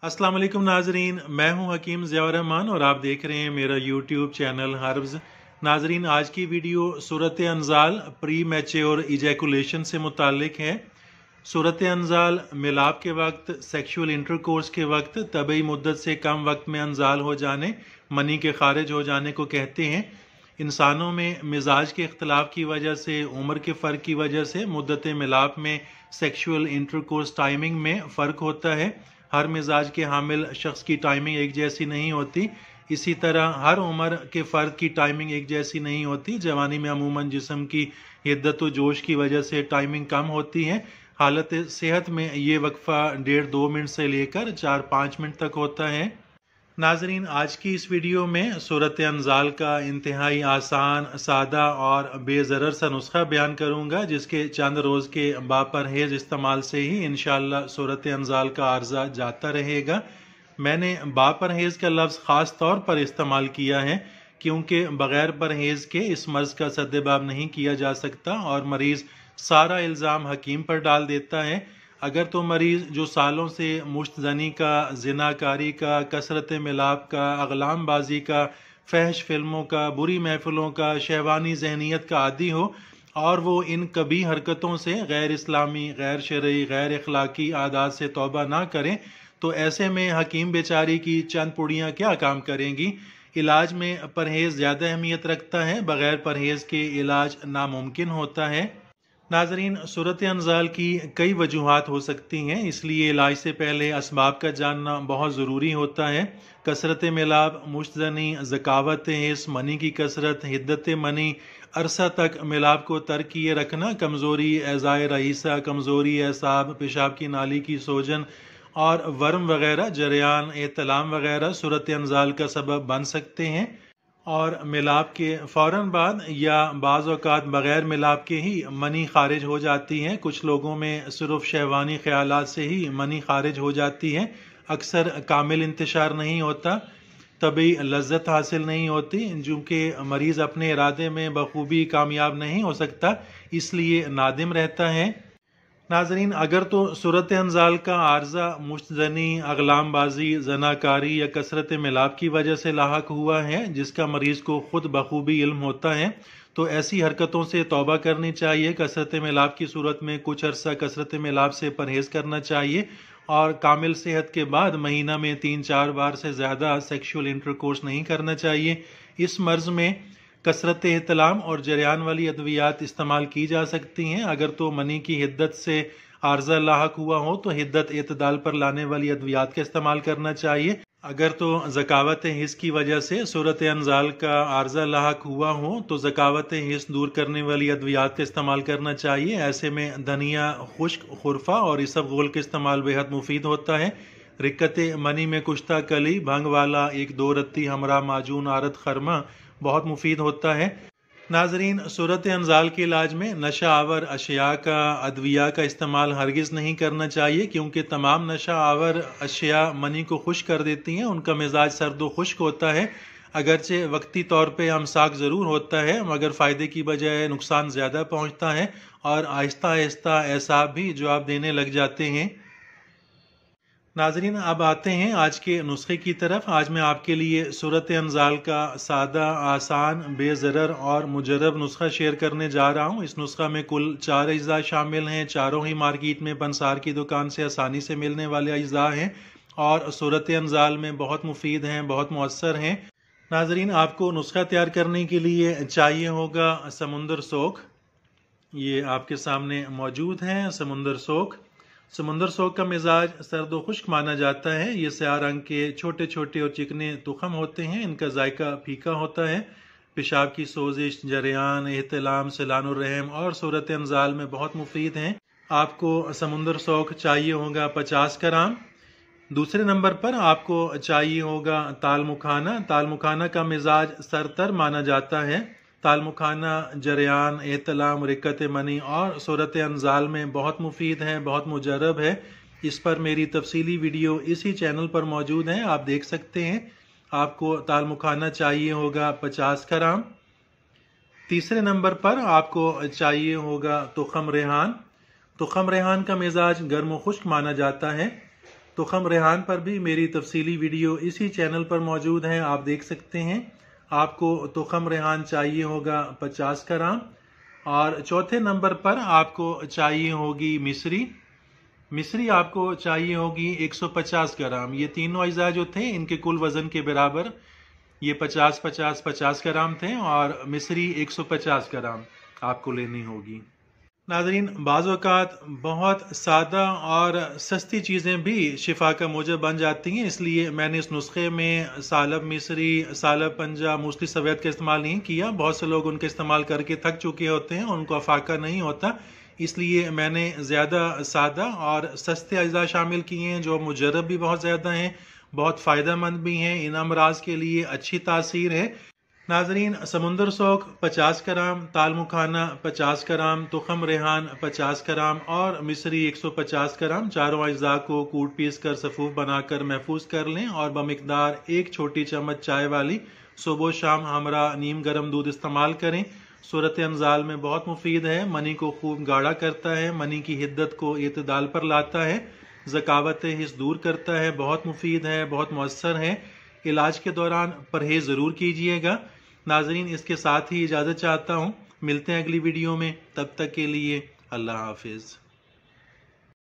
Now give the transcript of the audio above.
अस्सलाम वालेकुम नाजरीन, मैं हूं हकीम ज़ियाउर रहमान और आप देख रहे हैं मेरा यूट्यूब चैनल हर्ब्स। नाजरीन, आज की वीडियो सूरत अनजाल प्री मैच्योर इजैकुलेशन से मुतालिक है। सूरत अनजाल मिलाप के वक्त, सेक्शुअल इंटरकोर्स के वक्त तबई मुद्दत से कम वक्त में अनजाल हो जाने, मनी के खारिज हो जाने को कहते हैं। इंसानों में मिजाज के इख्तलाफ की वजह से, उम्र के फ़र्क की वजह से मुद्दत मिलाप में सेक्शुअल इंटरकोर्स टाइमिंग में फ़र्क होता है। हर मिजाज के हामिल शख्स की टाइमिंग एक जैसी नहीं होती। इसी तरह हर उम्र के फ़र्द की टाइमिंग एक जैसी नहीं होती। जवानी में अमूमन जिस्म की हिद्दत व जोश की वजह से टाइमिंग कम होती है। हालत सेहत में ये वक्फा 1.5-2 मिनट से लेकर 4-5 मिनट तक होता है। नाजरीन, आज की इस वीडियो में सूरत अनजाल का इंतहाई आसान, सादा और बेज़रर सा नुस्खा बयान करूंगा, जिसके चंद रोज़ के बापरहेज इस्तेमाल से ही इंशाअल्लाह सूरत अनजाल का आर्जा जाता रहेगा। मैंने बापरहेज का लफ्ज़ ख़ास तौर पर इस्तेमाल किया है क्योंकि बग़ैर परहेज के इस मर्ज़ का सद्देबाब नहीं किया जा सकता और मरीज़ सारा इल्ज़ाम हकीम पर डाल देता है। अगर तो मरीज़ जो सालों से मुश्तजनी का, ज़िनाकारी का, कसरत मिलाप का, अगलाम बाजी का, फहश फिल्मों का, बुरी महफिलों का, शहवानी जहनीत का आदी हो और वो इन कभी हरकतों से, गैर इस्लामी, गैर शरई, गैर अखलाकी आदात से तौबा ना करें, तो ऐसे में हकीम बेचारी की चंद पुड़ियाँ क्या काम करेंगी। इलाज में परहेज़ ज़्यादा अहमियत रखता है, बग़ैर परहेज़ के इलाज नामुमकिन होता है। नाजरीन, सूरत अनजाल की कई वजूहात हो सकती हैं, इसलिए इलाज से पहले असबाब का जानना बहुत ज़रूरी होता है। कसरत मिलाप, मुश्तजनी, ज़कावत हिस, मनी की कसरत, हिद्दत मनी, अरसा तक मिलाप को तर्क किए रखना, कमज़ोरी एज़ाए रईसा, कमज़ोरी एसाब, पेशाब की नाली की सोजन और वर्म वगैरह, जरियान एहतलाम वगैरह सूरत अनजाल का सबब बन सकते हैं। और मिलाप के फ़ौरन बाद या बाज़ औक़ात बग़ैर मिलाप के ही मनी खारिज हो जाती हैं। कुछ लोगों में सिर्फ शहवानी ख़यालात से ही मनी खारिज हो जाती है। अक्सर कामिल इंतशार नहीं होता, तभी लज्जत हासिल नहीं होती। चूँकि मरीज़ अपने इरादे में बखूबी कामयाब नहीं हो सकता, इसलिए नादिम रहता है। नाजरीन, अगर तो सूरत अनजाल का आर्जा मुश्तजनी, अगलाम बाजी, जनाकारी या कसरत मिलाप की वजह से लाहक हुआ है, जिसका मरीज़ को खुद बखूबी इल्म होता है, तो ऐसी हरकतों से तौबा करनी चाहिए। कसरत मिलाप की सूरत में कुछ अरसा कसरत मिलाप से परहेज़ करना चाहिए और कामिल सेहत के बाद महीना में 3-4 बार से ज़्यादा सेक्शुअल इंटरकोर्स नहीं करना चाहिए। इस मर्ज़ में कसरत एहतलाम और जरियान वाली अद्वियात इस्तेमाल की जा सकती हैं। अगर तो मनी की हिद्दत से आर्जा लाहक हुआ हो तो हिद्दत एतदाल पर लाने वाली अद्वियात का इस्तेमाल करना चाहिए। अगर तो ज़कावत हिस की वजह से सूरत अनजाल का आर्जा लाहक हुआ हो तो ज़कावत हिस दूर करने वाली अद्वियात का इस्तेमाल करना चाहिए। ऐसे में धनिया, खुश्क, खुरफा और इसबगोल का इस्तेमाल बेहद मुफीद होता है। रिक्कत मनी में कुश्ता कली, भंग वाला 1-2 रत्ती हमरा माजून आरत खरमा बहुत मुफीद होता है। नाजरीन, सूरत अनजाल के इलाज में नशा आवर अशिया का, अद्विया का इस्तेमाल हरगिज़ नहीं करना चाहिए क्योंकि तमाम नशा आवर अशिया मनी को खुश कर देती हैं। उनका मिजाज सर्द व खुश्क होता है। अगरचे वक्ती तौर पे अमसाक ज़रूर होता है, मगर फ़ायदे की बजाय नुकसान ज़्यादा पहुँचता है और आहिस्ता आहिस्ता एसाब भी जवाब देने लग जाते हैं। नाजरीन, अब आते हैं आज के नुस्खे की तरफ। आज मैं आपके लिए सूरत अनजाल का सादा, आसान, बेज़रर और मुजर्रब नुस्खा शेयर करने जा रहा हूँ। इस नुस्खा में कुल 4 अज्जा शामिल हैं। चारों ही मार्केट में पंसार की दुकान से आसानी से मिलने वाले अज्जा हैं और सूरत अनजाल में बहुत मुफीद हैं, बहुत मुअस्सर हैं। नाजरीन, आपको नुस्खा तैयार करने के लिए चाहिए होगा समुंदर सोख। ये आपके सामने मौजूद है समुंदर सोख। समुंदर सोख का मिजाज सर्द व खुश्क माना जाता है। ये स्याह रंग के छोटे छोटे और चिकने तुखम होते हैं। इनका जायका फीका होता है। पेशाब की सोजिश, जरियान, एहतलाम, सिलानुर्रहम और सूरत अनजाल में बहुत मुफीद हैं। आपको समुंदर सोख चाहिए होगा 50 ग्राम। दूसरे नंबर पर आपको चाहिए होगा ताल मुखाना। ताल मुखाना का मिजाज सरतर माना जाता है। ताल मुखाना जरियान, एहतलाम, रिक्कत मनी और सूरत अनजाल में बहुत मुफीद है, बहुत मुजर्रब है। इस पर मेरी तफसीली वीडियो इसी चैनल पर मौजूद है, आप देख सकते हैं। आपको ताल मुखाना चाहिए होगा 50 ग्राम। तीसरे नंबर पर आपको चाहिए होगा तुखम रेहान। तुखम रेहान का मिजाज गर्म व खुश्क माना जाता है। تخم ریحان پر بھی میری تفصیلی ویڈیو اسی چینل پر موجود ہے، آپ دیکھ سکتے ہیں۔ آپ کو تخم ریحان چاہیے ہوگا 50 گرام، اور چوتھے نمبر پر آپ کو چاہیے ہوگی مصری آپ کو چاہیے ہوگی 150 گرام۔ یہ تینوں اجزاء جو تھے ان کے کل وزن کے برابر یہ 50 گرام تھے، اور مصری 150 گرام آپ کو لینی ہوگی۔ ناظرین، بعض اوقات بہت سادہ اور سستی چیزیں بھی شفا کا موجب بن جاتی ہیں، اس لیے میں نے اس نسخے میں سالب مصری، سالب پنجہ، موسلی سفید کا استعمال نہیں کیا۔ بہت سے لوگ ان کے استعمال کر کے تھک چکے ہوتے ہیں، ان کو افاقہ نہیں ہوتا، اس لیے میں نے زیادہ سادہ اور سستے اجزاء شامل کیے ہیں جو مجرب بھی بہت زیادہ ہیں، بہت فائدہ مند بھی ہیں، ان امراض کے لیے اچھی تاثیر ہے۔ ناظرین، سمندر سوک 50 گرام، تال مکھانا 50 گرام، تخم ریحان 50 گرام اور مصری 150 گرام، چاروں اجزاء کو کوٹ پیس کر صفوف بنا کر محفوظ کر لیں، اور بمقدار 1 چھوٹی چمچ چائے والی صبح و شام ہمراہ نیم گرم دودھ استعمال کریں۔ صورت انزال میں بہت مفید ہے، منی کو خوب گاڑھا کرتا ہے، منی کی حدت کو اعتدال پر لاتا ہے، ذکاوت حس دور کرتا ہے، بہت مفید ہے، بہت مؤثر ہے۔ علاج کے دوران پرہیز ضرور کیجیے گا۔ ناظرین، اس کے ساتھ ہی اجازت چاہتا ہوں، ملتے ہیں اگلی ویڈیو میں، تب تک کے لیے اللہ حافظ۔